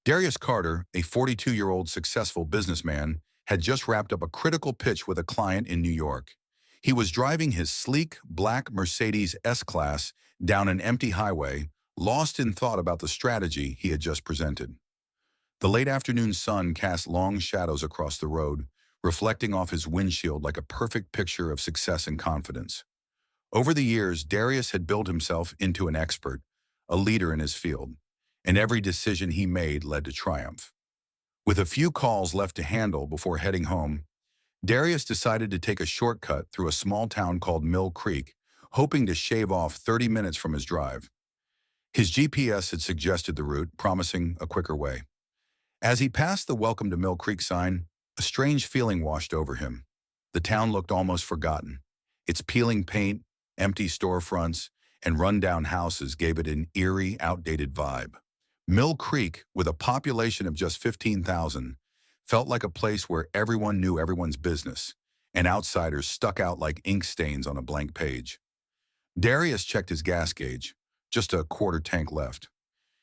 Darius Carter, a 42-year-old successful businessman, had just wrapped up a critical pitch with a client in New York. He was driving his sleek, black Mercedes S-Class down an empty highway, lost in thought about the strategy he had just presented. The late afternoon sun cast long shadows across the road, reflecting off his windshield like a perfect picture of success and confidence. Over the years, Darius had built himself into an expert, a leader in his field, and every decision he made led to triumph. With a few calls left to handle before heading home, Darius decided to take a shortcut through a small town called Mill Creek, hoping to shave off 30 minutes from his drive. His GPS had suggested the route, promising a quicker way. As he passed the Welcome to Mill Creek sign, a strange feeling washed over him. The town looked almost forgotten. Its peeling paint, empty storefronts, and rundown houses gave it an eerie, outdated vibe. Mill Creek, with a population of just 15,000, felt like a place where everyone knew everyone's business, and outsiders stuck out like ink stains on a blank page. Darius checked his gas gauge, just a quarter tank left.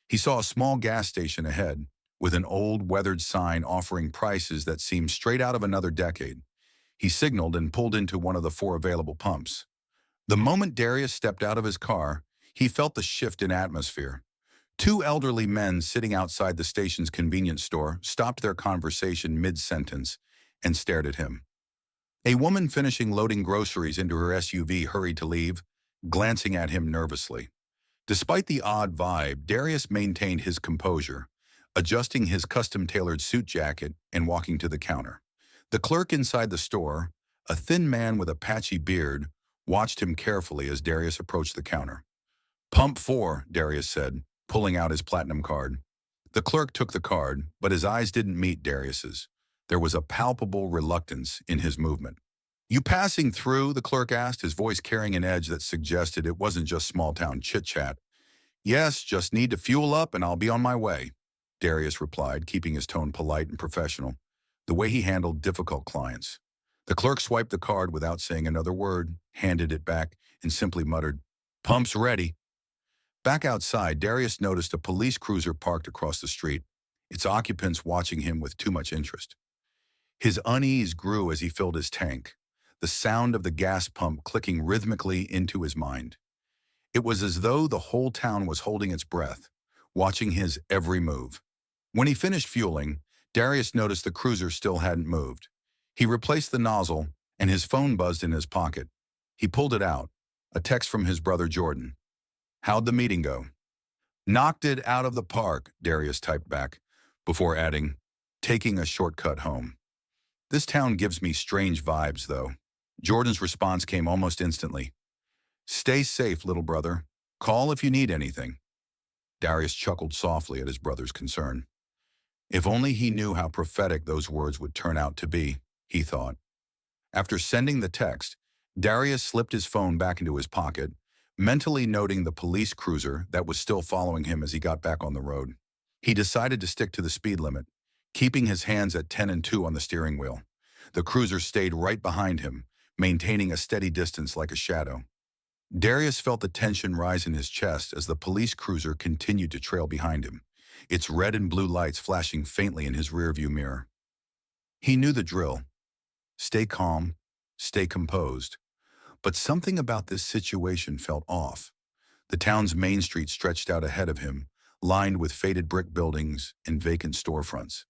He saw a small gas station ahead, with an old, weathered sign offering prices that seemed straight out of another decade. He signaled and pulled into one of the four available pumps. The moment Darius stepped out of his car, he felt the shift in atmosphere. Two elderly men sitting outside the station's convenience store stopped their conversation mid-sentence and stared at him. A woman finishing loading groceries into her SUV hurried to leave, glancing at him nervously. Despite the odd vibe, Darius maintained his composure, adjusting his custom-tailored suit jacket and walking to the counter. The clerk inside the store, a thin man with a patchy beard, watched him carefully as Darius approached the counter. "Pump 4, Darius said, pulling out his platinum card. The clerk took the card, but his eyes didn't meet Darius's. There was a palpable reluctance in his movement. "You passing through?" the clerk asked, his voice carrying an edge that suggested it wasn't just small-town chit-chat. "Yes, just need to fuel up and I'll be on my way," Darius replied, keeping his tone polite and professional, the way he handled difficult clients. The clerk swiped the card without saying another word, handed it back, and simply muttered, "Pump's ready." Back outside, Darius noticed a police cruiser parked across the street, its occupants watching him with too much interest. His unease grew as he filled his tank, the sound of the gas pump clicking rhythmically into his mind. It was as though the whole town was holding its breath, watching his every move. When he finished fueling, Darius noticed the cruiser still hadn't moved. He replaced the nozzle, and his phone buzzed in his pocket. He pulled it out, a text from his brother Jordan. "How'd the meeting go?" "Knocked it out of the park," Darius typed back, before adding, "taking a shortcut home. This town gives me strange vibes, though." Jordan's response came almost instantly. "Stay safe, little brother. Call if you need anything." Darius chuckled softly at his brother's concern. If only he knew how prophetic those words would turn out to be, he thought. After sending the text, Darius slipped his phone back into his pocket, mentally noting the police cruiser that was still following him as he got back on the road. He decided to stick to the speed limit, keeping his hands at 10 and 2 on the steering wheel. The cruiser stayed right behind him, maintaining a steady distance like a shadow. Darius felt the tension rise in his chest as the police cruiser continued to trail behind him, its red and blue lights flashing faintly in his rearview mirror. He knew the drill. Stay calm, stay composed. But something about this situation felt off. The town's main street stretched out ahead of him, lined with faded brick buildings and vacant storefronts.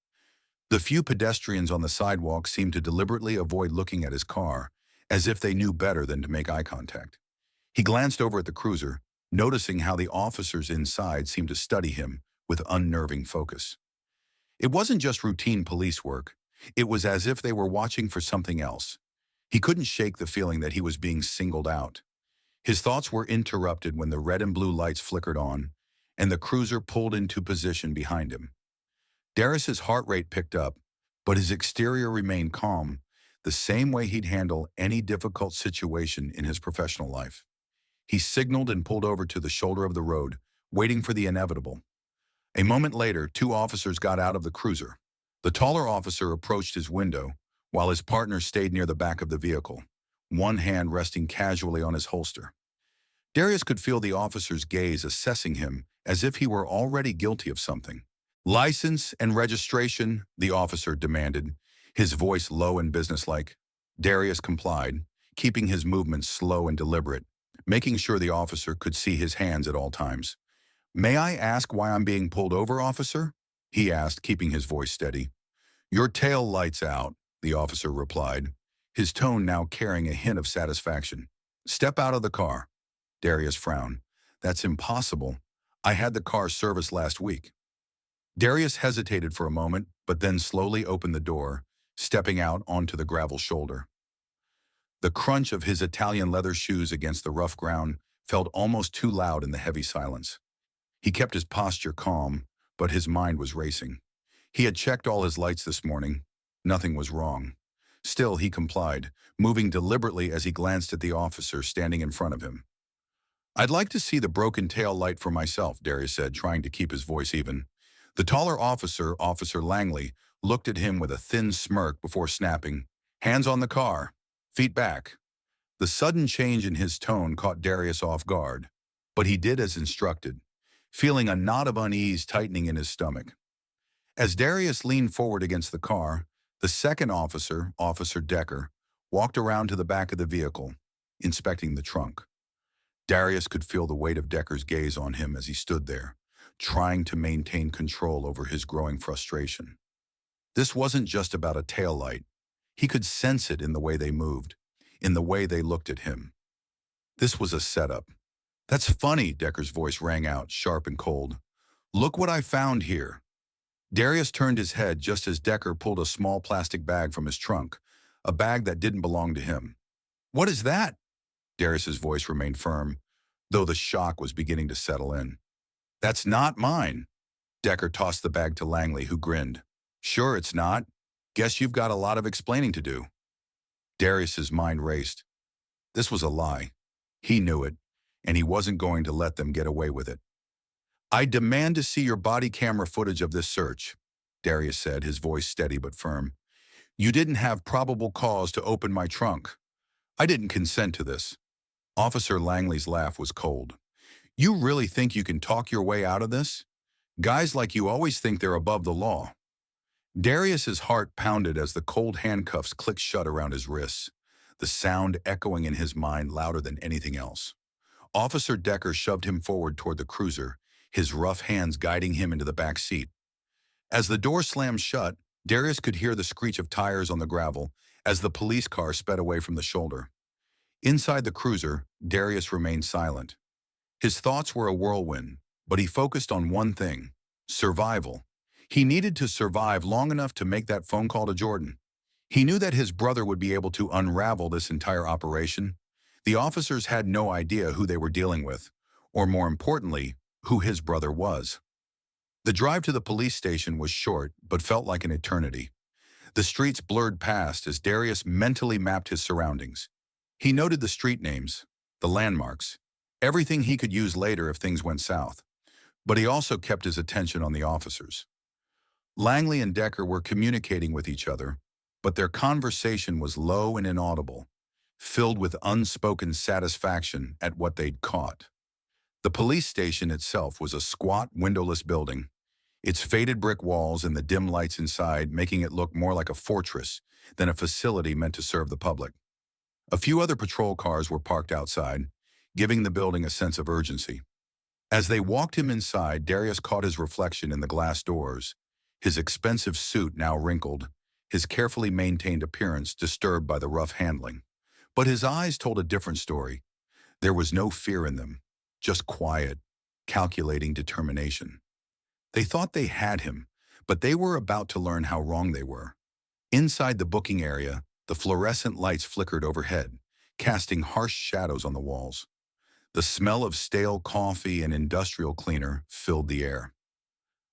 The few pedestrians on the sidewalk seemed to deliberately avoid looking at his car, as if they knew better than to make eye contact. He glanced over at the cruiser, noticing how the officers inside seemed to study him with unnerving focus. It wasn't just routine police work. It was as if they were watching for something else. He couldn't shake the feeling that he was being singled out. His thoughts were interrupted when the red and blue lights flickered on, and the cruiser pulled into position behind him. Darius's heart rate picked up, but his exterior remained calm, the same way he'd handle any difficult situation in his professional life. He signaled and pulled over to the shoulder of the road, waiting for the inevitable. A moment later, two officers got out of the cruiser. The taller officer approached his window, while his partner stayed near the back of the vehicle, one hand resting casually on his holster. Darius could feel the officer's gaze assessing him as if he were already guilty of something. "License and registration," the officer demanded, his voice low and businesslike. Darius complied, keeping his movements slow and deliberate, making sure the officer could see his hands at all times. "May I ask why I'm being pulled over, officer?" he asked, keeping his voice steady. "Your tail light's out," the officer replied, his tone now carrying a hint of satisfaction. "Step out of the car." Darius frowned. "That's impossible. I had the car serviced last week." Darius hesitated for a moment, but then slowly opened the door, stepping out onto the gravel shoulder. The crunch of his Italian leather shoes against the rough ground felt almost too loud in the heavy silence. He kept his posture calm, but his mind was racing. He had checked all his lights this morning. Nothing was wrong. Still, he complied, moving deliberately as he glanced at the officer standing in front of him. "I'd like to see the broken tail light for myself," Darius said, trying to keep his voice even. The taller officer, Officer Langley, looked at him with a thin smirk before snapping, "Hands on the car. Feet back." The sudden change in his tone caught Darius off guard, but he did as instructed, feeling a knot of unease tightening in his stomach. As Darius leaned forward against the car, the second officer, Officer Decker, walked around to the back of the vehicle, inspecting the trunk. Darius could feel the weight of Decker's gaze on him as he stood there, trying to maintain control over his growing frustration. This wasn't just about a taillight. He could sense it in the way they moved, in the way they looked at him. This was a setup. "That's funny," Decker's voice rang out, sharp and cold. "Look what I found here." Darius turned his head just as Decker pulled a small plastic bag from his trunk, a bag that didn't belong to him. "What is that?" Darius's voice remained firm, though the shock was beginning to settle in. "That's not mine." Decker tossed the bag to Langley, who grinned. "Sure it's not. Guess you've got a lot of explaining to do." Darius's mind raced. This was a lie. He knew it, and he wasn't going to let them get away with it. "I demand to see your body camera footage of this search," Darius said, his voice steady but firm. "You didn't have probable cause to open my trunk. I didn't consent to this." Officer Langley's laugh was cold. "You really think you can talk your way out of this? Guys like you always think they're above the law." Darius's heart pounded as the cold handcuffs clicked shut around his wrists, the sound echoing in his mind louder than anything else. Officer Decker shoved him forward toward the cruiser, his rough hands guiding him into the back seat. As the door slammed shut, Darius could hear the screech of tires on the gravel as the police car sped away from the shoulder. Inside the cruiser, Darius remained silent. His thoughts were a whirlwind, but he focused on one thing: survival. He needed to survive long enough to make that phone call to Jordan. He knew that his brother would be able to unravel this entire operation. The officers had no idea who they were dealing with, or more importantly, who his brother was. The drive to the police station was short, but felt like an eternity. The streets blurred past as Darius mentally mapped his surroundings. He noted the street names, the landmarks, everything he could use later if things went south. But he also kept his attention on the officers. Langley and Decker were communicating with each other, but their conversation was low and inaudible, filled with unspoken satisfaction at what they'd caught. The police station itself was a squat, windowless building, its faded brick walls and the dim lights inside making it look more like a fortress than a facility meant to serve the public. A few other patrol cars were parked outside, giving the building a sense of urgency. As they walked him inside, Darius caught his reflection in the glass doors, his expensive suit now wrinkled, his carefully maintained appearance disturbed by the rough handling. But his eyes told a different story. There was no fear in them, just quiet, calculating determination. They thought they had him, but they were about to learn how wrong they were. Inside the booking area, the fluorescent lights flickered overhead, casting harsh shadows on the walls. The smell of stale coffee and industrial cleaner filled the air.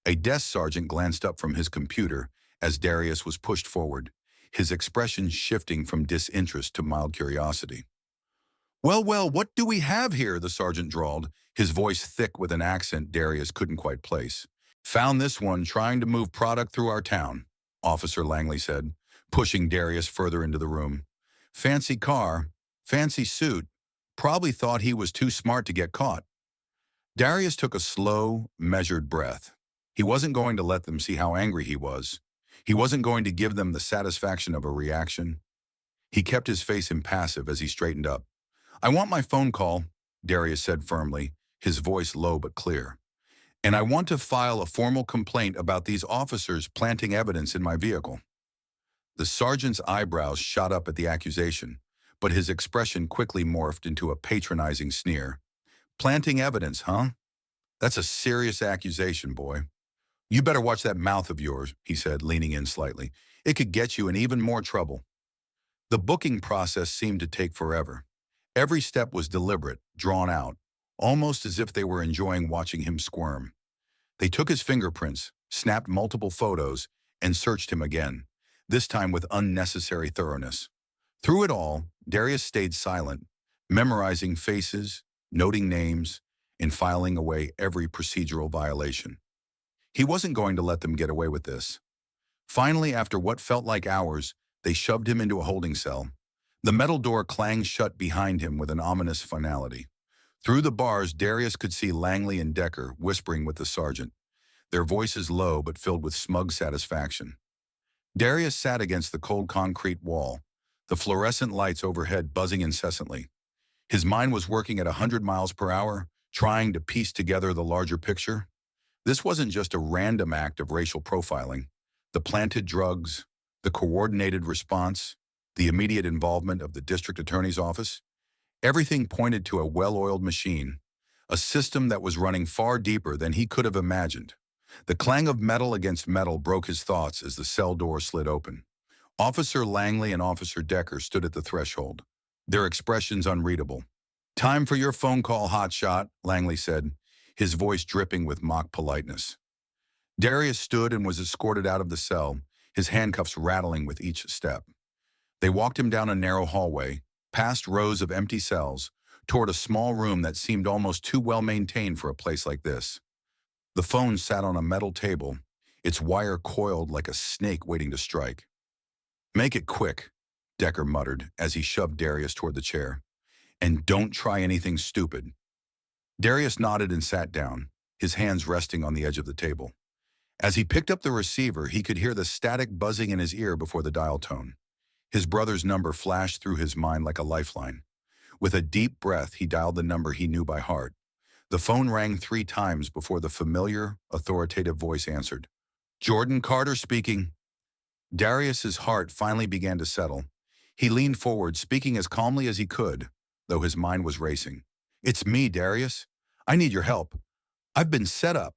A desk sergeant glanced up from his computer as Darius was pushed forward, his expression shifting from disinterest to mild curiosity. Well, what do we have here?" the sergeant drawled, his voice thick with an accent Darius couldn't quite place. "Found this one trying to move product through our town," Officer Langley said, pushing Darius further into the room. "Fancy car, fancy suit, probably thought he was too smart to get caught." Darius took a slow, measured breath. He wasn't going to let them see how angry he was. He wasn't going to give them the satisfaction of a reaction. He kept his face impassive as he straightened up. "I want my phone call," Darius said firmly, his voice low but clear. "And I want to file a formal complaint about these officers planting evidence in my vehicle." The sergeant's eyebrows shot up at the accusation, but his expression quickly morphed into a patronizing sneer. "Planting evidence, huh? That's a serious accusation, boy. You better watch that mouth of yours," he said, leaning in slightly. "It could get you in even more trouble." The booking process seemed to take forever. Every step was deliberate, drawn out, almost as if they were enjoying watching him squirm. They took his fingerprints, snapped multiple photos, and searched him again, this time with unnecessary thoroughness. Through it all, Darius stayed silent, memorizing faces, noting names, and filing away every procedural violation. He wasn't going to let them get away with this. Finally, after what felt like hours, they shoved him into a holding cell. The metal door clanged shut behind him with an ominous finality. Through the bars, Darius could see Langley and Decker whispering with the sergeant, their voices low but filled with smug satisfaction. Darius sat against the cold concrete wall, the fluorescent lights overhead buzzing incessantly. His mind was working at 100 miles per hour, trying to piece together the larger picture. This wasn't just a random act of racial profiling. The planted drugs, the coordinated response, the immediate involvement of the district attorney's office, everything pointed to a well-oiled machine, a system that was running far deeper than he could have imagined. The clang of metal against metal broke his thoughts as the cell door slid open. Officer Langley and Officer Decker stood at the threshold, their expressions unreadable. "Time for your phone call, hotshot," Langley said, his voice dripping with mock politeness. Darius stood and was escorted out of the cell, his handcuffs rattling with each step. They walked him down a narrow hallway, past rows of empty cells, toward a small room that seemed almost too well maintained for a place like this. The phone sat on a metal table, its wire coiled like a snake waiting to strike. "Make it quick," Decker muttered as he shoved Darius toward the chair. "And don't try anything stupid." Darius nodded and sat down, his hands resting on the edge of the table. As he picked up the receiver, he could hear the static buzzing in his ear before the dial tone. His brother's number flashed through his mind like a lifeline. With a deep breath, he dialed the number he knew by heart. The phone rang 3 times before the familiar, authoritative voice answered. "Jordan Carter speaking." Darius's heart finally began to settle. He leaned forward, speaking as calmly as he could, though his mind was racing. "It's me, Darius. I need your help. I've been set up."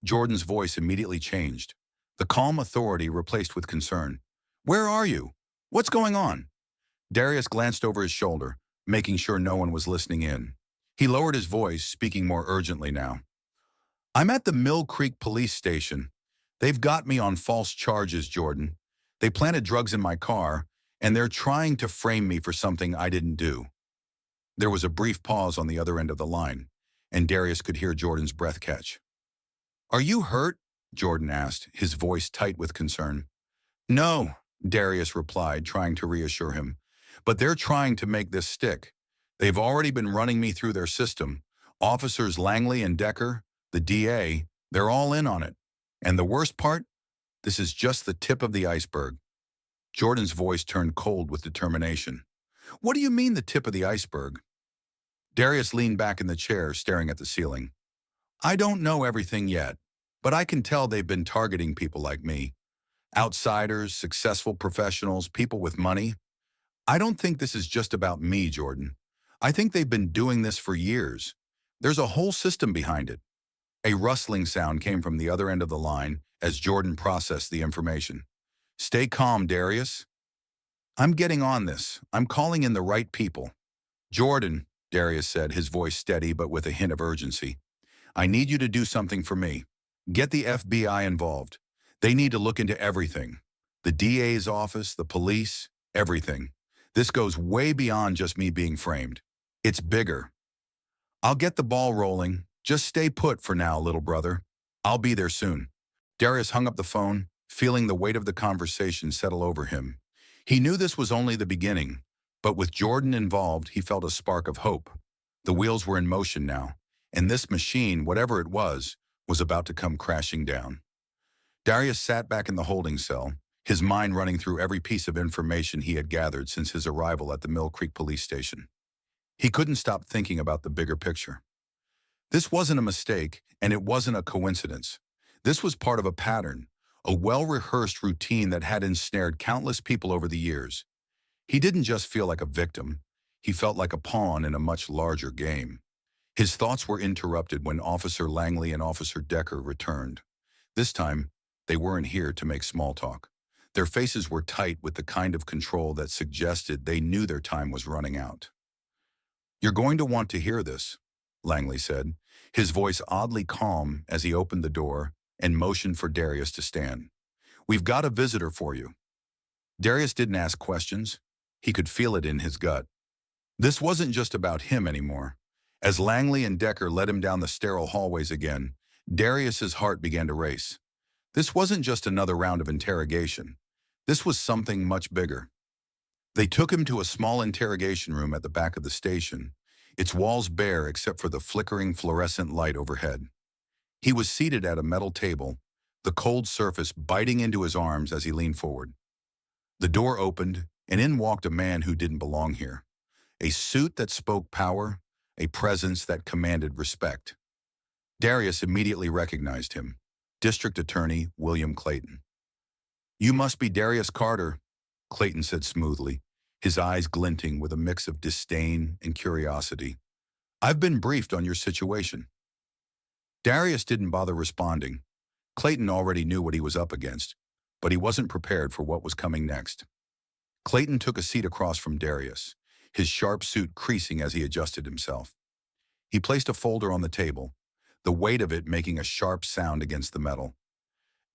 Jordan's voice immediately changed, the calm authority replaced with concern. "Where are you? What's going on?" Darius glanced over his shoulder, making sure no one was listening in. He lowered his voice, speaking more urgently now. "I'm at the Mill Creek police station. They've got me on false charges, Jordan. They planted drugs in my car, and they're trying to frame me for something I didn't do." There was a brief pause on the other end of the line, and Darius could hear Jordan's breath catch. "Are you hurt?" Jordan asked, his voice tight with concern. "No," Darius replied, trying to reassure him. "But they're trying to make this stick. They've already been running me through their system. Officers Langley and Decker, the DA, they're all in on it. And the worst part? This is just the tip of the iceberg." Jordan's voice turned cold with determination. "What do you mean the tip of the iceberg?" Darius leaned back in the chair, staring at the ceiling. "I don't know everything yet, but I can tell they've been targeting people like me. Outsiders, successful professionals, people with money. I don't think this is just about me, Jordan. I think they've been doing this for years. There's a whole system behind it." A rustling sound came from the other end of the line as Jordan processed the information. "Stay calm, Darius. I'm getting on this. I'm calling in the right people." "Jordan," Darius said, his voice steady but with a hint of urgency, "I need you to do something for me. Get the FBI involved. They need to look into everything. The DA's office, the police, everything. This goes way beyond just me being framed. It's bigger. I'll get the ball rolling. Just stay put for now, little brother. I'll be there soon." Darius hung up the phone, feeling the weight of the conversation settle over him. He knew this was only the beginning, but with Jordan involved, he felt a spark of hope. The wheels were in motion now, and this machine, whatever it was was about to come crashing down. Darius sat back in the holding cell, his mind running through every piece of information he had gathered since his arrival at the Mill Creek police station. He couldn't stop thinking about the bigger picture. This wasn't a mistake, and it wasn't a coincidence. This was part of a pattern, a well-rehearsed routine that had ensnared countless people over the years. He didn't just feel like a victim, he felt like a pawn in a much larger game. His thoughts were interrupted when Officer Langley and Officer Decker returned. This time, they weren't here to make small talk. Their faces were tight with the kind of control that suggested they knew their time was running out. "You're going to want to hear this," Langley said, his voice oddly calm as he opened the door and motioned for Darius to stand. "We've got a visitor for you." Darius didn't ask questions. He could feel it in his gut. This wasn't just about him anymore. As Langley and Decker led him down the sterile hallways again, Darius's heart began to race. This wasn't just another round of interrogation. This was something much bigger. They took him to a small interrogation room at the back of the station, its walls bare except for the flickering fluorescent light overhead. He was seated at a metal table, the cold surface biting into his arms as he leaned forward. The door opened, and in walked a man who didn't belong here. A suit that spoke power, a presence that commanded respect. Darius immediately recognized him, District Attorney William Clayton. "You must be Darius Carter," Clayton said smoothly, his eyes glinting with a mix of disdain and curiosity. "I've been briefed on your situation." Darius didn't bother responding. Clayton already knew what he was up against, but he wasn't prepared for what was coming next. Clayton took a seat across from Darius, his sharp suit creasing as he adjusted himself. He placed a folder on the table, the weight of it making a sharp sound against the metal.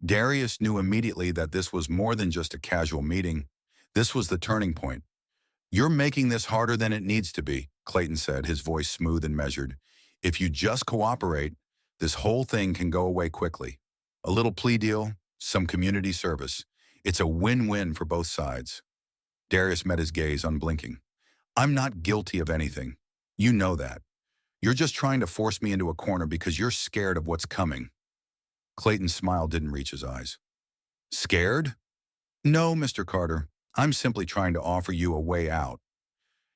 Darius knew immediately that this was more than just a casual meeting. This was the turning point. "You're making this harder than it needs to be," Clayton said, his voice smooth and measured. "If you just cooperate, this whole thing can go away quickly. A little plea deal, some community service. It's a win-win for both sides." Darius met his gaze, unblinking. "I'm not guilty of anything. You know that. You're just trying to force me into a corner because you're scared of what's coming." Clayton's smile didn't reach his eyes. "Scared? No, Mr. Carter. I'm simply trying to offer you a way out.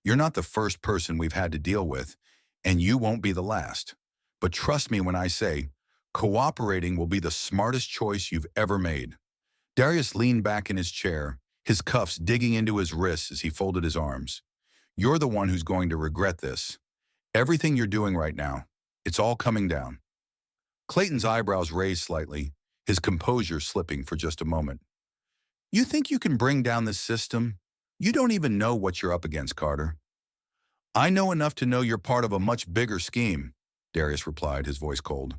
You're not the first person we've had to deal with, and you won't be the last. But trust me when I say, cooperating will be the smartest choice you've ever made." Darius leaned back in his chair, his cuffs digging into his wrists as he folded his arms. "You're the one who's going to regret this. Everything you're doing right now, it's all coming down." Clayton's eyebrows raised slightly, his composure slipping for just a moment. "You think you can bring down this system? You don't even know what you're up against, Carter." "I know enough to know you're part of a much bigger scheme," Darius replied, his voice cold.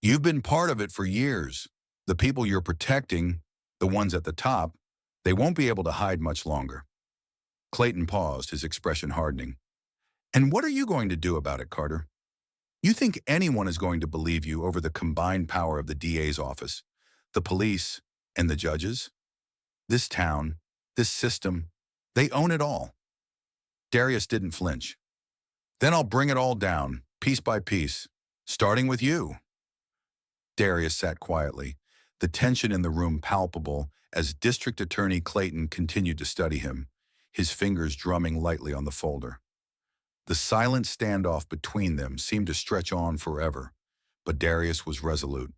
"You've been part of it for years. The people you're protecting, the ones at the top, they won't be able to hide much longer." Clayton paused, his expression hardening. "And what are you going to do about it, Carter? You think anyone is going to believe you over the combined power of the DA's office, the police, and the judges? This town, this system, they own it all." Darius didn't flinch. "Then I'll bring it all down, piece by piece, starting with you." Darius sat quietly, the tension in the room palpable as District Attorney Clayton continued to study him, his fingers drumming lightly on the folder. The silent standoff between them seemed to stretch on forever, but Darius was resolute.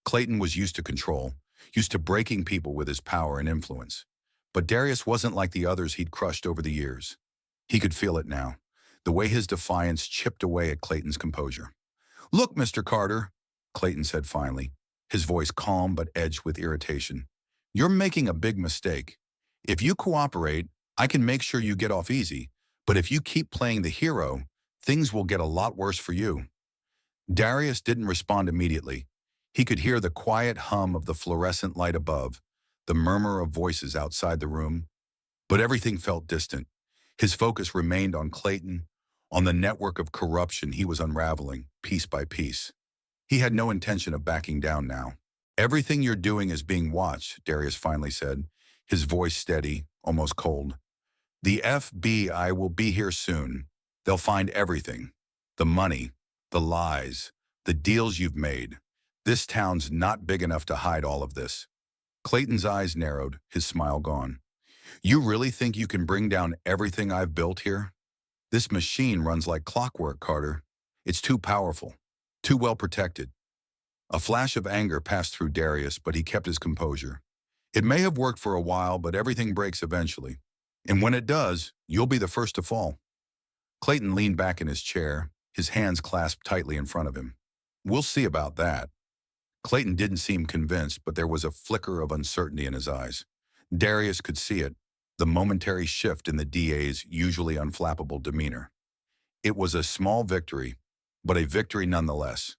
Clayton was used to control, used to breaking people with his power and influence. But Darius wasn't like the others he'd crushed over the years. He could feel it now, the way his defiance chipped away at Clayton's composure. "Look, Mr. Carter," Clayton said finally, his voice calm but edged with irritation. "You're making a big mistake. If you cooperate, I can make sure you get off easy. But if you keep playing the hero, things will get a lot worse for you." Darius didn't respond immediately. He could hear the quiet hum of the fluorescent light above, the murmur of voices outside the room. But everything felt distant. His focus remained on Clayton, on the network of corruption he was unraveling, piece by piece. He had no intention of backing down now. "Everything you're doing is being watched," Darius finally said, his voice steady, almost cold. "The FBI will be here soon. They'll find everything. The money, the lies, the deals you've made. This town's not big enough to hide all of this. Clayton's eyes narrowed, his smile gone. You really think you can bring down everything I've built here? This machine runs like clockwork, Carter. It's too powerful, too well protected. A flash of anger passed through Darius, but he kept his composure. It may have worked for a while, but everything breaks eventually. And when it does, you'll be the first to fall. Clayton leaned back in his chair, his hands clasped tightly in front of him. We'll see about that. Clayton didn't seem convinced, but there was a flicker of uncertainty in his eyes. Darius could see it, the momentary shift in the DA's usually unflappable demeanor. It was a small victory, but a victory nonetheless.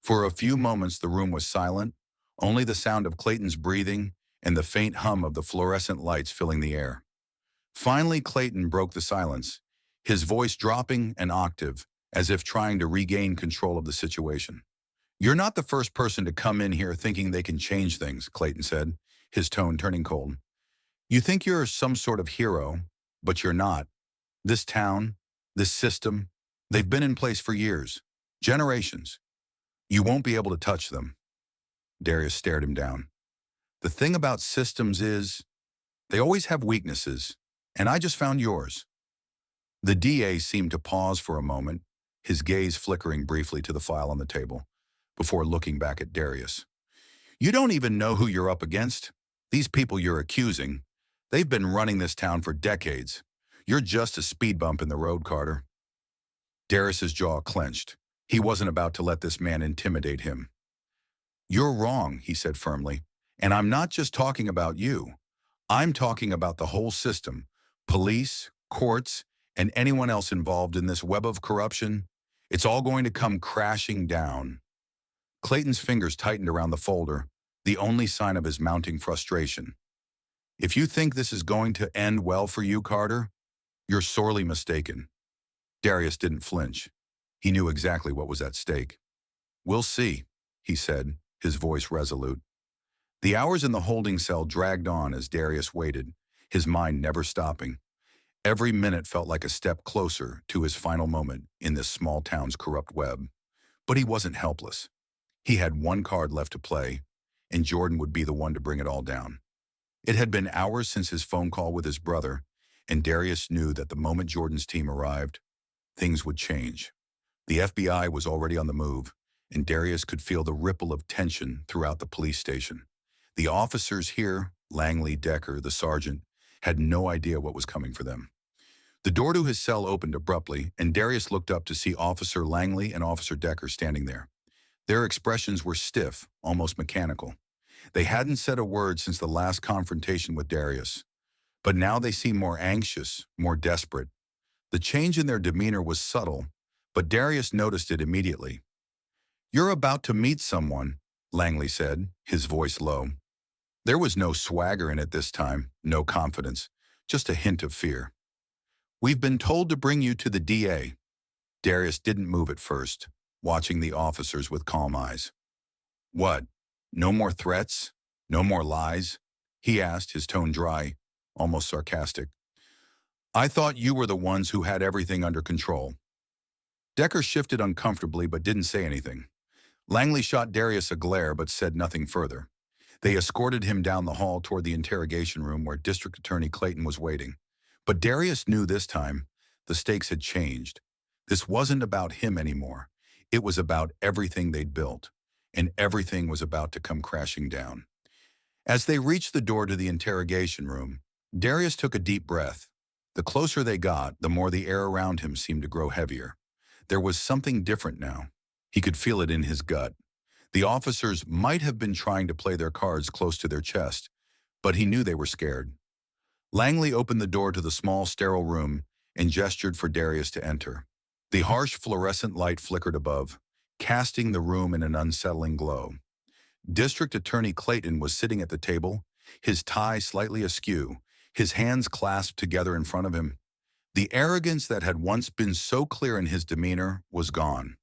For a few moments the room was silent, only the sound of Clayton's breathing and the faint hum of the fluorescent lights filling the air. Finally, Clayton broke the silence, his voice dropping an octave, as if trying to regain control of the situation. You're not the first person to come in here thinking they can change things, Clayton said, his tone turning cold. You think you're some sort of hero, but you're not. This town, this system, they've been in place for years, generations. You won't be able to touch them. Darius stared him down. The thing about systems is, they always have weaknesses, and I just found yours. The DA seemed to pause for a moment, his gaze flickering briefly to the file on the table, before looking back at Darius. You don't even know who you're up against. These people you're accusing, they've been running this town for decades. You're just a speed bump in the road, Carter. Darius's jaw clenched. He wasn't about to let this man intimidate him. You're wrong, he said firmly. And I'm not just talking about you. I'm talking about the whole system, police, courts, and anyone else involved in this web of corruption. It's all going to come crashing down. Clayton's fingers tightened around the folder, the only sign of his mounting frustration. If you think this is going to end well for you, Carter, you're sorely mistaken. Darius didn't flinch. He knew exactly what was at stake. We'll see, he said, his voice resolute. The hours in the holding cell dragged on as Darius waited, his mind never stopping. Every minute felt like a step closer to his final moment in this small town's corrupt web. But he wasn't helpless. He had one card left to play, and Jordan would be the one to bring it all down. It had been hours since his phone call with his brother, and Darius knew that the moment Jordan's team arrived, things would change. The FBI was already on the move, and Darius could feel the ripple of tension throughout the police station. The officers here, Langley, Decker, the sergeant, had no idea what was coming for them. The door to his cell opened abruptly, and Darius looked up to see Officer Langley and Officer Decker standing there. Their expressions were stiff, almost mechanical. They hadn't said a word since the last confrontation with Darius, but now they seemed more anxious, more desperate. The change in their demeanor was subtle, but Darius noticed it immediately. You're about to meet someone, Langley said, his voice low. There was no swagger in it this time, no confidence, just a hint of fear. We've been told to bring you to the DA. Darius didn't move at first, watching the officers with calm eyes. What? No more threats? No more lies? He asked, his tone dry, almost sarcastic. I thought you were the ones who had everything under control. Decker shifted uncomfortably but didn't say anything. Langley shot Darius a glare but said nothing further. They escorted him down the hall toward the interrogation room where District Attorney Clayton was waiting. But Darius knew this time the stakes had changed. This wasn't about him anymore. It was about everything they'd built, and everything was about to come crashing down. As they reached the door to the interrogation room, Darius took a deep breath. The closer they got, the more the air around him seemed to grow heavier. There was something different now. He could feel it in his gut. The officers might have been trying to play their cards close to their chest, but he knew they were scared. Langley opened the door to the small, sterile room and gestured for Darius to enter. The harsh fluorescent light flickered above, casting the room in an unsettling glow. District Attorney Clayton was sitting at the table, his tie slightly askew, his hands clasped together in front of him. The arrogance that had once been so clear in his demeanor was gone.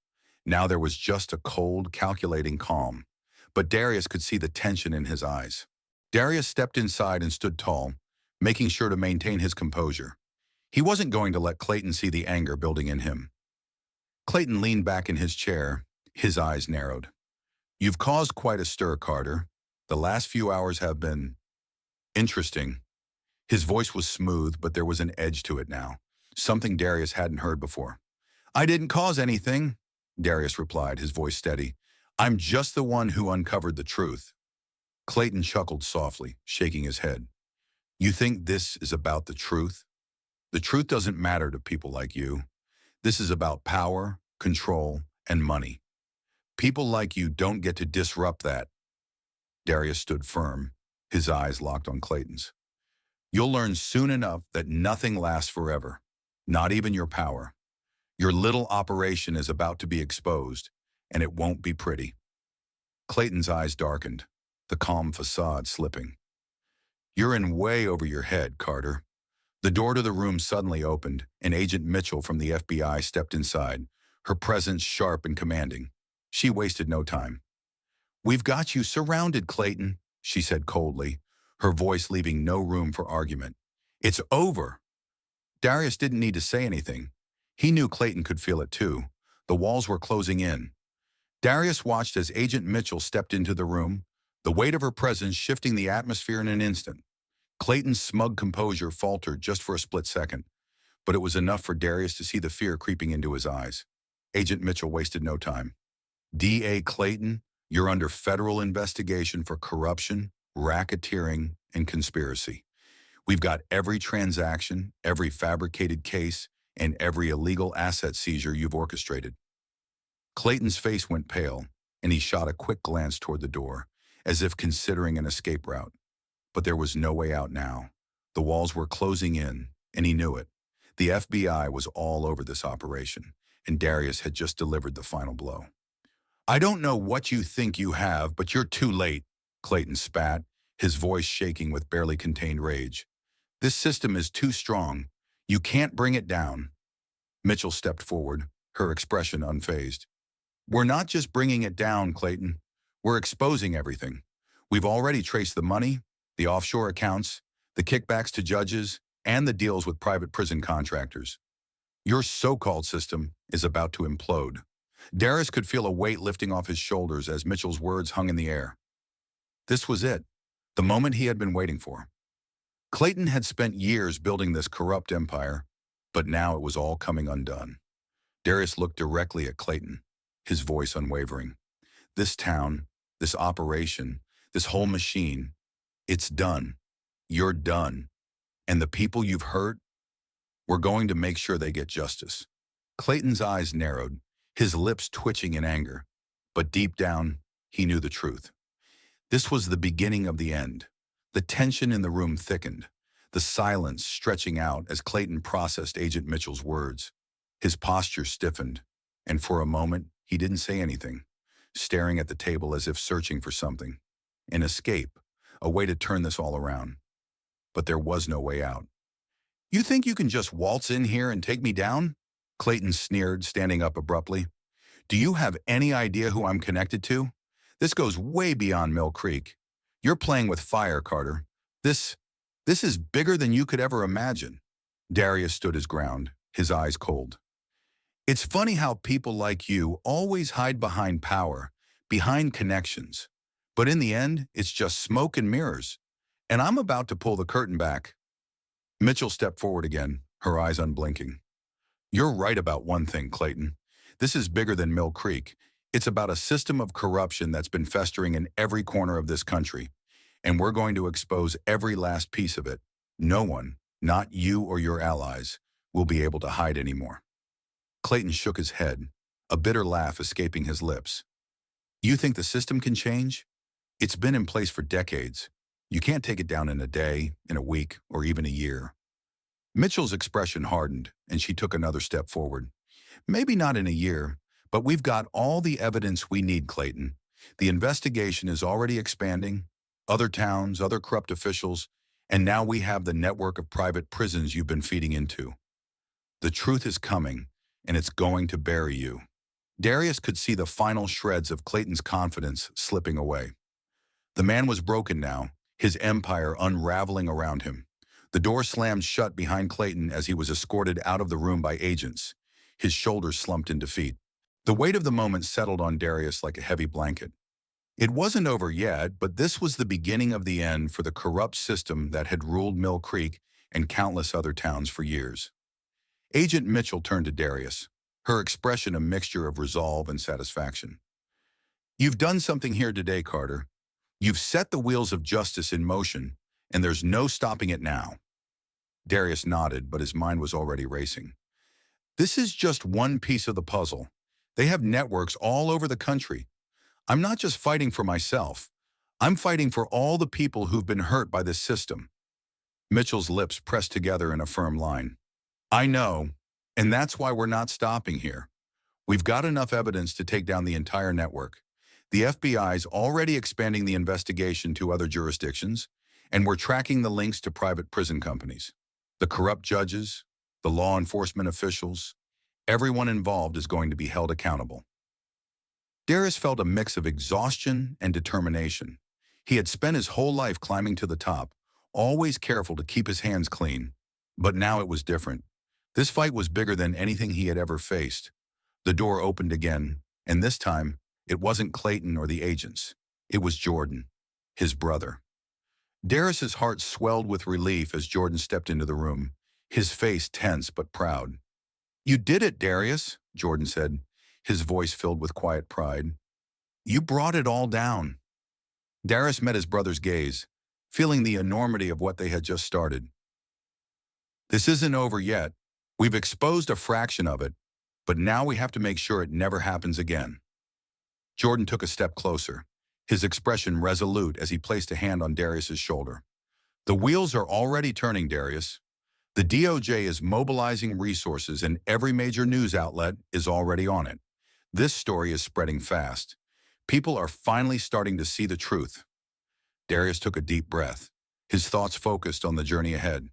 Now there was just a cold, calculating calm, but Darius could see the tension in his eyes. Darius stepped inside and stood tall, making sure to maintain his composure. He wasn't going to let Clayton see the anger building in him. Clayton leaned back in his chair, his eyes narrowed. You've caused quite a stir, Carter. The last few hours have been interesting. His voice was smooth, but there was an edge to it now, something Darius hadn't heard before. I didn't cause anything, Darius replied, his voice steady. I'm just the one who uncovered the truth. Clayton chuckled softly, shaking his head. You think this is about the truth? The truth doesn't matter to people like you. This is about power, control, and money. People like you don't get to disrupt that. Darius stood firm, his eyes locked on Clayton's. You'll learn soon enough that nothing lasts forever, not even your power. Your little operation is about to be exposed, and it won't be pretty. Clayton's eyes darkened, the calm facade slipping. You're in way over your head, Carter. The door to the room suddenly opened, and Agent Mitchell from the FBI stepped inside, her presence sharp and commanding. She wasted no time. We've got you surrounded, Clayton, she said coldly, her voice leaving no room for argument. It's over. Darius didn't need to say anything. He knew Clayton could feel it too. The walls were closing in. Darius watched as Agent Mitchell stepped into the room, the weight of her presence shifting the atmosphere in an instant. Clayton's smug composure faltered just for a split second, but it was enough for Darius to see the fear creeping into his eyes. Agent Mitchell wasted no time. D.A. Clayton, you're under federal investigation for corruption, racketeering, and conspiracy. We've got every transaction, every fabricated case, and every illegal asset seizure you've orchestrated. Clayton's face went pale, and he shot a quick glance toward the door, as if considering an escape route. But there was no way out now. The walls were closing in, and he knew it. The FBI was all over this operation, and Darius had just delivered the final blow. I don't know what you think you have, but you're too late, Clayton spat, his voice shaking with barely contained rage. This system is too strong. You can't bring it down. Mitchell stepped forward, her expression unfazed. We're not just bringing it down, Clayton. We're exposing everything. We've already traced the money, the offshore accounts, the kickbacks to judges, and the deals with private prison contractors. Your so-called system is about to implode. Darius could feel a weight lifting off his shoulders as Mitchell's words hung in the air. This was it, the moment he had been waiting for. Clayton had spent years building this corrupt empire, but now it was all coming undone. Darius looked directly at Clayton, his voice unwavering. This town, this operation, this whole machine, it's done. You're done. And the people you've hurt, we're going to make sure they get justice. Clayton's eyes narrowed, his lips twitching in anger. But deep down, he knew the truth. This was the beginning of the end. The tension in the room thickened, the silence stretching out as Clayton processed Agent Mitchell's words. His posture stiffened, and for a moment, he didn't say anything, staring at the table as if searching for something. An escape, a way to turn this all around. But there was no way out. You think you can just waltz in here and take me down? Clayton sneered, standing up abruptly. Do you have any idea who I'm connected to? This goes way beyond Mill Creek. You're playing with fire, Carter. This is bigger than you could ever imagine. Darius stood his ground, his eyes cold. It's funny how people like you always hide behind power, behind connections. But in the end, it's just smoke and mirrors. And I'm about to pull the curtain back. Mitchell stepped forward again, her eyes unblinking. You're right about one thing, Clayton. This is bigger than Mill Creek. It's about a system of corruption that's been festering in every corner of this country. And we're going to expose every last piece of it. No one, not you or your allies, will be able to hide anymore. Clayton shook his head, a bitter laugh escaping his lips. You think the system can change? It's been in place for decades. You can't take it down in a day, in a week, or even a year. Mitchell's expression hardened, and she took another step forward. Maybe not in a year, but we've got all the evidence we need, Clayton. The investigation is already expanding. Other towns, other corrupt officials, and now we have the network of private prisons you've been feeding into. The truth is coming, and it's going to bury you. Darius could see the final shreds of Clayton's confidence slipping away. The man was broken now, his empire unraveling around him. The door slammed shut behind Clayton as he was escorted out of the room by agents. His shoulders slumped in defeat. The weight of the moment settled on Darius like a heavy blanket. It wasn't over yet, but this was the beginning of the end for the corrupt system that had ruled Mill Creek and countless other towns for years. Agent Mitchell turned to Darius, her expression a mixture of resolve and satisfaction. "You've done something here today, Carter. You've set the wheels of justice in motion, and there's no stopping it now." Darius nodded, but his mind was already racing. "This is just one piece of the puzzle. They have networks all over the country. I'm not just fighting for myself. I'm fighting for all the people who've been hurt by this system." Mitchell's lips pressed together in a firm line. "I know, and that's why we're not stopping here. We've got enough evidence to take down the entire network. The FBI's already expanding the investigation to other jurisdictions, and we're tracking the links to private prison companies. The corrupt judges, the law enforcement officials, everyone involved is going to be held accountable." Darius felt a mix of exhaustion and determination. He had spent his whole life climbing to the top, always careful to keep his hands clean. But now it was different. This fight was bigger than anything he had ever faced. The door opened again, and this time, it wasn't Clayton or the agents. It was Jordan, his brother. Darius's heart swelled with relief as Jordan stepped into the room, his face tense but proud. "You did it, Darius," Jordan said, his voice filled with quiet pride. "You brought it all down." Darius met his brother's gaze, feeling the enormity of what they had just started. "This isn't over yet. We've exposed a fraction of it, but now we have to make sure it never happens again." Jordan took a step closer, his expression resolute as he placed a hand on Darius's shoulder. "The wheels are already turning, Darius. The DOJ is mobilizing resources and every major news outlet is already on it. This story is spreading fast. People are finally starting to see the truth." Darius took a deep breath, his thoughts focused on the journey ahead.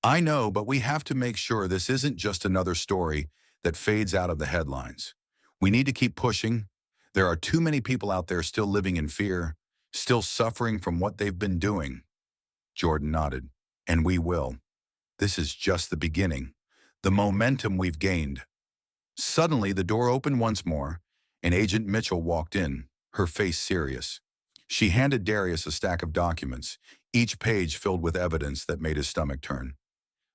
"I know, but we have to make sure this isn't just another story that fades out of the headlines. We need to keep pushing. There are too many people out there still living in fear, still suffering from what they've been doing." Jordan nodded. "And we will. This is just the beginning. The momentum we've gained." Suddenly, the door opened once more, and Agent Mitchell walked in, her face serious. She handed Darius a stack of documents, each page filled with evidence that made his stomach turn.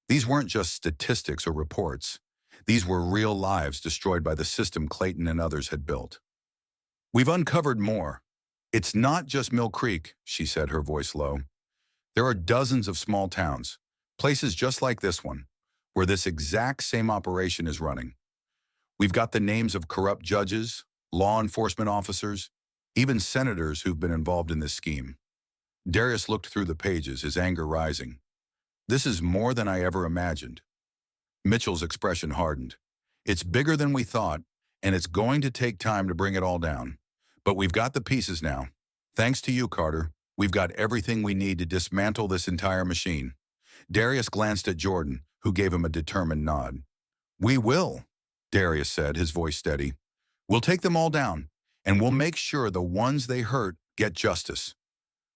These weren't just statistics or reports. These were real lives destroyed by the system Clayton and others had built. "We've uncovered more. It's not just Mill Creek," she said, her voice low. "There are dozens of small towns, places just like this one, where this exact same operation is running. We've got the names of corrupt judges, law enforcement officers, even senators who've been involved in this scheme." Darius looked through the pages, his anger rising. "This is more than I ever imagined." Mitchell's expression hardened. "It's bigger than we thought, and it's going to take time to bring it all down. But we've got the pieces now. Thanks to you, Carter, we've got everything we need to dismantle this entire machine." Darius glanced at Jordan, who gave him a determined nod. "We will," Darius said, his voice steady. "We'll take them all down, and we'll make sure the ones they hurt get justice."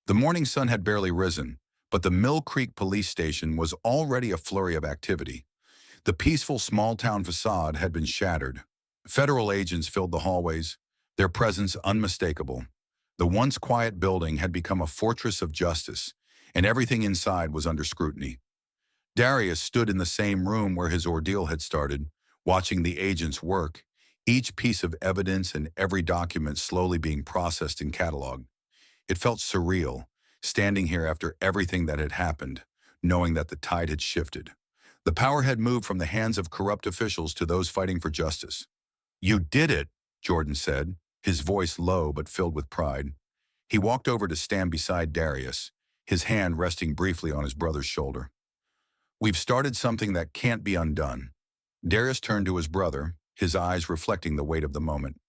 The morning sun had barely risen, but the Mill Creek police station was already a flurry of activity. The peaceful small-town facade had been shattered. Federal agents filled the hallways, their presence unmistakable. The once quiet building had become a fortress of justice, and everything inside was under scrutiny. Darius stood in the same room where his ordeal had started, watching the agents work, each piece of evidence and every document slowly being processed and cataloged. It felt surreal, standing here after everything that had happened, knowing that the tide had shifted. The power had moved from the hands of corrupt officials to those fighting for justice. "You did it," Jordan said, his voice low but filled with pride. He walked over to stand beside Darius, his hand resting briefly on his brother's shoulder. "We've started something that can't be undone." Darius turned to his brother, his eyes reflecting the weight of the moment.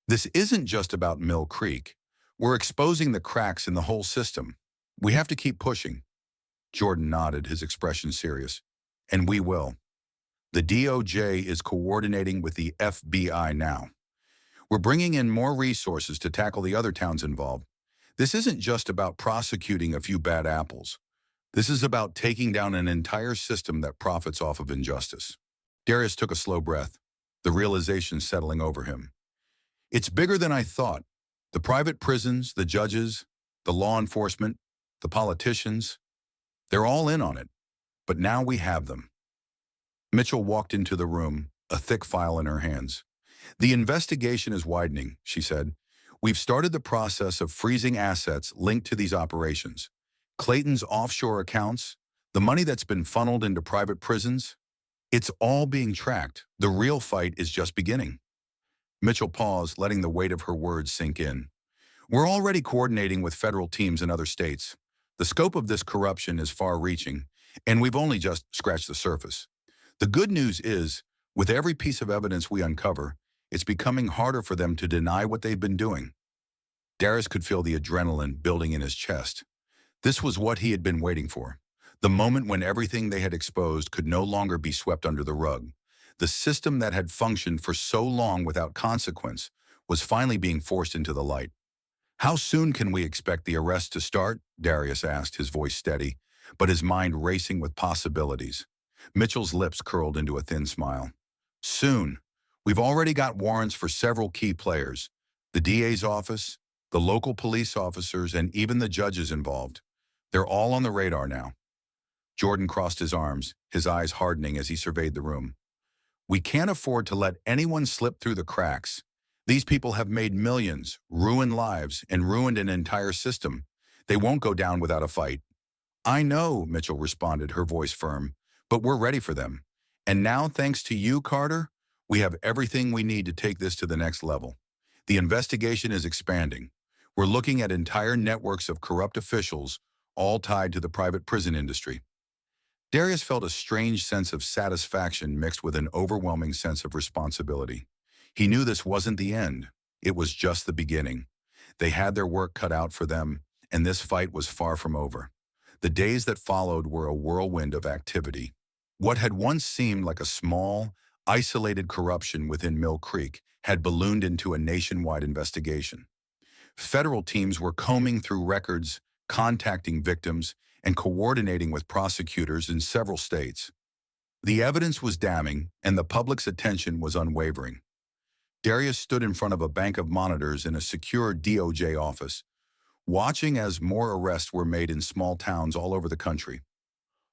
"This isn't just about Mill Creek. We're exposing the cracks in the whole system. We have to keep pushing." Jordan nodded, his expression serious. "And we will. The DOJ is coordinating with the FBI now. We're bringing in more resources to tackle the other towns involved. This isn't just about prosecuting a few bad apples. This is about taking down an entire system that profits off of injustice." Darius took a slow breath, the realization settling over him. "It's bigger than I thought. The private prisons, the judges, the law enforcement, the politicians, they're all in on it. But now we have them. Mitchell walked into the room, a thick file in her hands. The investigation is widening, she said. We've started the process of freezing assets linked to these operations. Clayton's offshore accounts, the money that's been funneled into private prisons, it's all being tracked. The real fight is just beginning. Mitchell paused, letting the weight of her words sink in. We're already coordinating with federal teams in other states. The scope of this corruption is far-reaching, and we've only just scratched the surface. The good news is, with every piece of evidence we uncover, it's becoming harder for them to deny what they've been doing. Darius could feel the adrenaline building in his chest. This was what he had been waiting for. The moment when everything they had exposed could no longer be swept under the rug. The system that had functioned for so long without consequence was finally being forced into the light. How soon can we expect the arrest to start? Darius asked, his voice steady, but his mind racing with possibilities. Mitchell's lips curled into a thin smile. Soon. We've already got warrants for several key players. The DA's office, the local police officers, and even the judges involved. They're all on the radar now. Jordan crossed his arms, his eyes hardening as he surveyed the room. We can't afford to let anyone slip through the cracks. These people have made millions, ruined lives, and ruined an entire system. They won't go down without a fight. I know, Mitchell responded, her voice firm, but we're ready for them. And now, thanks to you, Carter, we have everything we need to take this to the next level. The investigation is expanding. We're looking at entire networks of corrupt officials, all tied to the private prison industry. Darius felt a strange sense of satisfaction mixed with an overwhelming sense of responsibility. He knew this wasn't the end. It was just the beginning. They had their work cut out for them, and this fight was far from over. The days that followed were a whirlwind of activity. What had once seemed like a small, isolated corruption within Mill Creek had ballooned into a nationwide investigation. Federal teams were combing through records, contacting victims, and coordinating with prosecutors in several states. The evidence was damning, and the public's attention was unwavering. Darius stood in front of a bank of monitors in a secure DOJ office, watching as more arrests were made in small towns all over the country.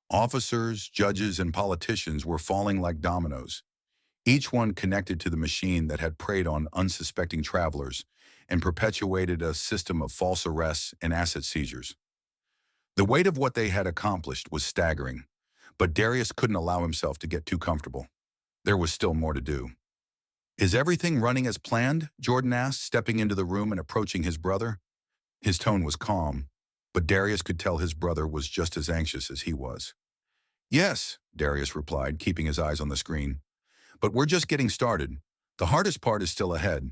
Officers, judges, and politicians were falling like dominoes, each one connected to the machine that had preyed on unsuspecting travelers and perpetuated a system of false arrests and asset seizures. The weight of what they had accomplished was staggering, but Darius couldn't allow himself to get too comfortable. There was still more to do. Is everything running as planned? Jordan asked, stepping into the room and approaching his brother. His tone was calm, but Darius could tell his brother was just as anxious as he was. Yes, Darius replied, keeping his eyes on the screen. But we're just getting started. The hardest part is still ahead.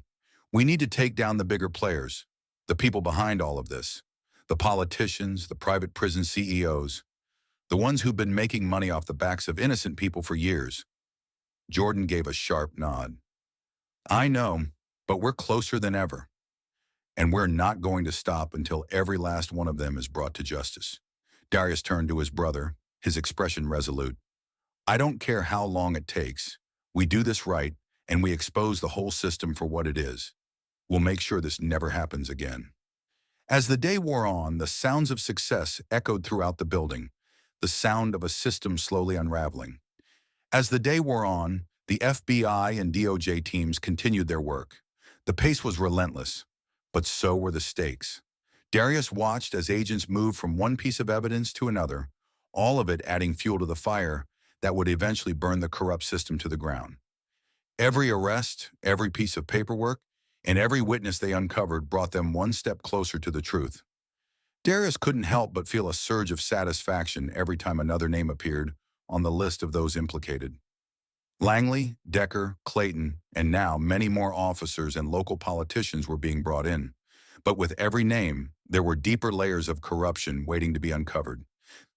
We need to take down the bigger players, the people behind all of this. The politicians, the private prison CEOs, the ones who've been making money off the backs of innocent people for years. Jordan gave a sharp nod. I know, but we're closer than ever. And we're not going to stop until every last one of them is brought to justice. Darius turned to his brother, his expression resolute. I don't care how long it takes. We do this right, and we expose the whole system for what it is. We'll make sure this never happens again. As the day wore on, the sounds of success echoed throughout the building, the sound of a system slowly unraveling. As the day wore on, the FBI and DOJ teams continued their work. The pace was relentless, but so were the stakes. Darius watched as agents moved from one piece of evidence to another, all of it adding fuel to the fire that would eventually burn the corrupt system to the ground. Every arrest, every piece of paperwork, and every witness they uncovered brought them one step closer to the truth. Darius couldn't help but feel a surge of satisfaction every time another name appeared on the list of those implicated. Langley, Decker, Clayton, and now many more officers and local politicians were being brought in. But with every name, there were deeper layers of corruption waiting to be uncovered.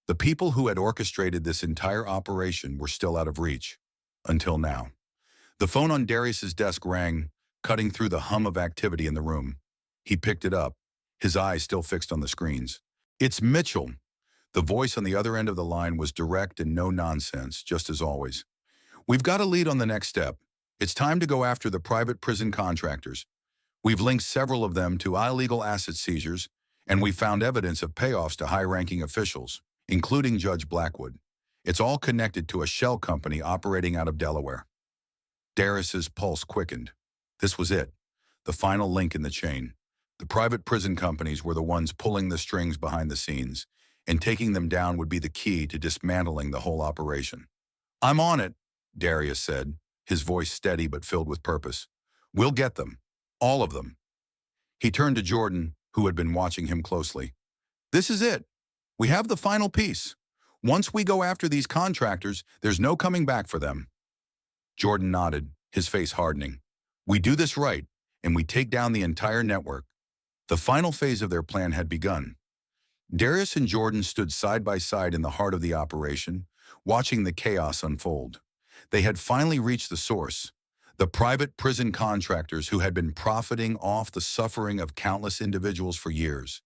The people who had orchestrated this entire operation were still out of reach. Until now. The phone on Darius's desk rang, cutting through the hum of activity in the room. He picked it up, his eyes still fixed on the screens. It's Mitchell. The voice on the other end of the line was direct and no nonsense, just as always. We've got a lead on the next step. It's time to go after the private prison contractors. We've linked several of them to illegal asset seizures, and we found evidence of payoffs to high-ranking officials, including Judge Blackwood. It's all connected to a shell company operating out of Delaware. Darius's pulse quickened. This was it, the final link in the chain. The private prison companies were the ones pulling the strings behind the scenes, and taking them down would be the key to dismantling the whole operation. "I'm on it," Darius said, his voice steady but filled with purpose. "We'll get them. All of them." He turned to Jordan, who had been watching him closely. "This is it. We have the final piece. Once we go after these contractors, there's no coming back for them." Jordan nodded, his face hardening. "We do this right, and we take down the entire network." The final phase of their plan had begun. Darius and Jordan stood side by side in the heart of the operation, watching the chaos unfold. They had finally reached the source, the private prison contractors who had been profiting off the suffering of countless individuals for years.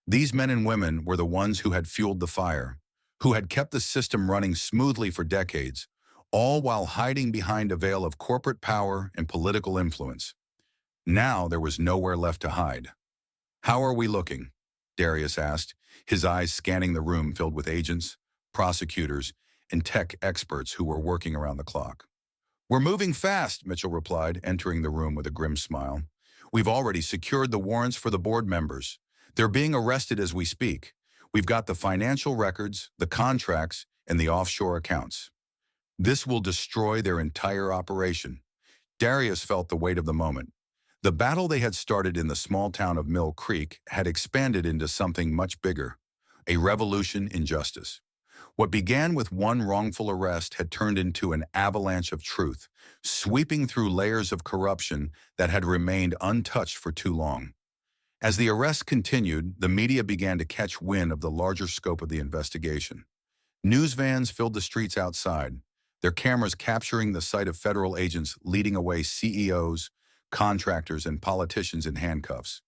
These men and women were the ones who had fueled the fire, who had kept the system running smoothly for decades, all while hiding behind a veil of corporate power and political influence. Now there was nowhere left to hide. "How are we looking?" Darius asked, his eyes scanning the room filled with agents, prosecutors, and tech experts who were working around the clock. "We're moving fast," Mitchell replied, entering the room with a grim smile. "We've already secured the warrants for the board members. They're being arrested as we speak. We've got the financial records, the contracts, and the offshore accounts. This will destroy their entire operation." Darius felt the weight of the moment. The battle they had started in the small town of Mill Creek had expanded into something much bigger, a revolution in justice. What began with one wrongful arrest had turned into an avalanche of truth, sweeping through layers of corruption that had remained untouched for too long. As the arrests continued, the media began to catch wind of the larger scope of the investigation. News vans filled the streets outside, their cameras capturing the sight of federal agents leading away CEOs, contractors, and politicians in handcuffs.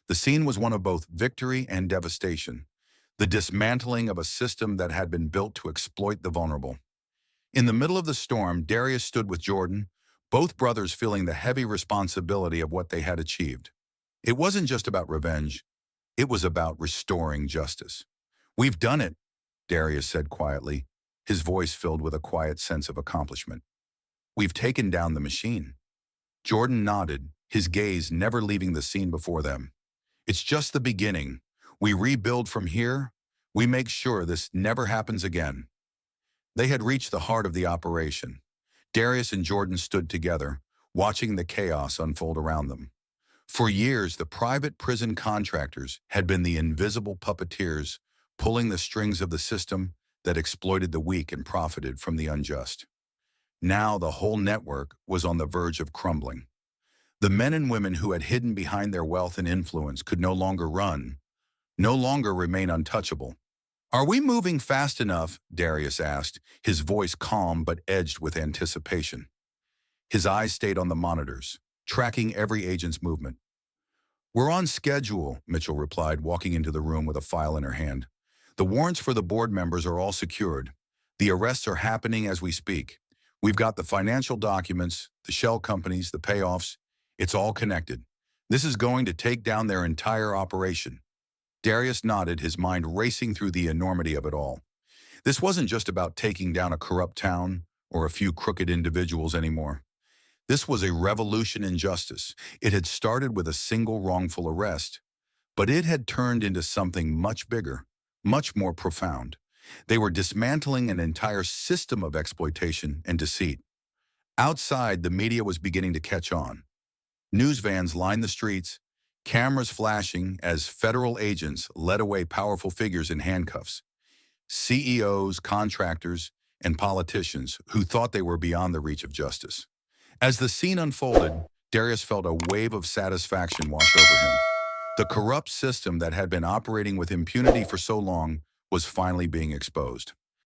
The scene was one of both victory and devastation, the dismantling of a system that had been built to exploit the vulnerable. In the middle of the storm, Darius stood with Jordan, both brothers feeling the heavy responsibility of what they had achieved. It wasn't just about revenge, it was about restoring justice. "We've done it," Darius said quietly, his voice filled with a quiet sense of accomplishment. "We've taken down the machine." Jordan nodded, his gaze never leaving the scene before them. "It's just the beginning. We rebuild from here. We make sure this never happens again." They had reached the heart of the operation. Darius and Jordan stood together, watching the chaos unfold around them. For years, the private prison contractors had been the invisible puppeteers, pulling the strings of the system that exploited the weak and profited from the unjust. Now the whole network was on the verge of crumbling. The men and women who had hidden behind their wealth and influence could no longer run, no longer remain untouchable. "Are we moving fast enough?" Darius asked, his voice calm but edged with anticipation. His eyes stayed on the monitors, tracking every agent's movement. "We're on schedule," Mitchell replied, walking into the room with a file in her hand. "The warrants for the board members are all secured. The arrests are happening as we speak. We've got the financial documents, the shell companies, the payoffs. It's all connected. This is going to take down their entire operation." Darius nodded, his mind racing through the enormity of it all. This wasn't just about taking down a corrupt town or a few crooked individuals anymore. This was a revolution in justice. It had started with a single wrongful arrest, but it had turned into something much bigger, much more profound. They were dismantling an entire system of exploitation and deceit. Outside, the media was beginning to catch on. News vans lined the streets, cameras flashing as federal agents led away powerful figures in handcuffs. CEOs, contractors, and politicians who thought they were beyond the reach of justice. As the scene unfolded, Darius felt a wave of satisfaction wash over him. The corrupt system that had been operating with impunity for so long was finally being exposed.